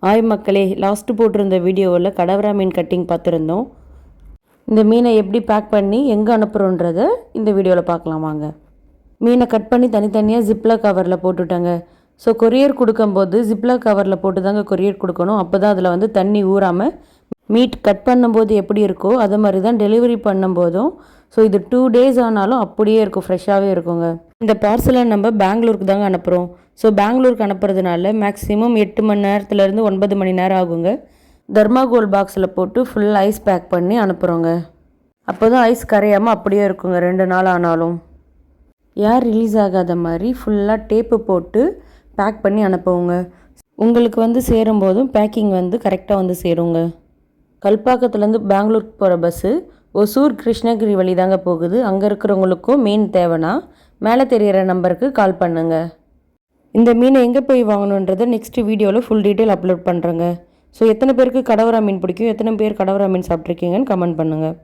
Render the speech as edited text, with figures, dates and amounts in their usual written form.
ஆய் மக்களே, லாஸ்ட்டு போட்டிருந்த வீடியோவில் கடவரா மீன் கட்டிங் பார்த்துருந்தோம். இந்த மீனை எப்படி பேக் பண்ணி எங்கே அனுப்புகிறோன்றதை இந்த வீடியோவில் பார்க்கலாம் வாங்க. மீனை கட் பண்ணி தனித்தனியாக ஜிப்லாக் கவரில் போட்டுட்டாங்க. ஸோ கொரியர் கொடுக்கும்போது ஜிப்லாக் கவரில் போட்டு தாங்க கொரியர் கொடுக்கணும். அப்போ தான் அதில் தண்ணி ஊறாமல் மீட் கட் பண்ணும்போது எப்படி இருக்கோ அது மாதிரி தான் டெலிவரி பண்ணும்போதும். ஸோ இது 2 days ஆனாலும் அப்படியே இருக்கும், ஃப்ரெஷ்ஷாகவே இருக்குங்க. இந்த பார்சலை நம்ம பெங்களூருக்கு தாங்க அனுப்புகிறோம். ஸோ பெங்களூருக்கு அனுப்புறதுனால மேக்ஸிமம் 8 மணி நேரத்துலேருந்து 9 மணி நேரம் ஆகுங்க. தர்மாகோல் பாக்ஸில் போட்டு ஃபுல் ஐஸ் பேக் பண்ணி அனுப்புகிறோங்க. அப்போ தான் ஐஸ் கரையாமல் அப்படியே இருக்குங்க 2 நாள் ஆனாலும். ஏர் ரிலீஸ் ஆகாத மாதிரி ஃபுல்லாக டேப்பு போட்டு பேக் பண்ணி அனுப்புவோங்க. உங்களுக்கு சேரும்போதும் பேக்கிங் கரெக்டாக சேருங்க. கல்பாக்கத்துலேருந்து பெங்களூருக்கு போகிற பஸ்ஸு ஒசூர் கிருஷ்ணகிரி வழி தாங்க போகுது. அங்கே இருக்கிறவங்களுக்கும் மீன் தேவைன்னா மேலே தெரிகிற நம்பருக்கு கால் பண்ணுங்கள். இந்த மீனை எங்கே போய் வாங்கணுன்றதை நெக்ஸ்ட் வீடியோவில் ஃபுல் டீட்டெயில் அப்லோட் பண்ணுறேங்க. ஸோ எத்தனை பேருக்கு கடவரா மீன் பிடிக்கும், எத்தனை பேர் கடவரா மீன் சாப்பிட்ருக்கீங்கன்னு கமெண்ட் பண்ணுங்கள்.